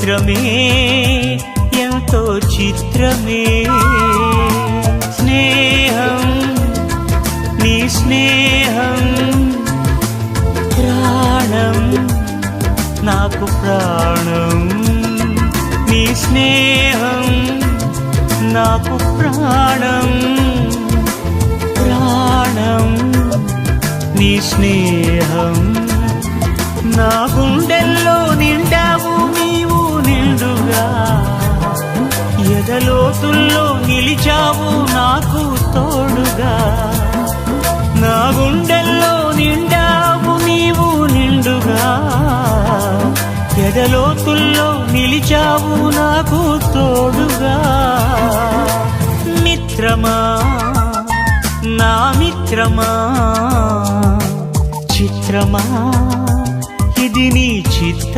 చిత్రమే ఎంతో చిత్రమే స్నేహం నీ స్నేహం ప్రాణం నాకు ప్రాణం నీ స్నేహం నాకు ప్రాణం ప్రాణం నీ స్నేహం నా గుండెల్లో నిండావు నీవు నిండుగా ఎదలోతుల్లో నిలిచావు నాకు తోడుగా నా గుండెల్లో నిండావు నీవు నిండుగా ఎదలోతుల్లో నిలిచావు నాకు తోడుగా మిత్రమా నా మిత్రమా చిత్రమా ఇది నీ చిత్త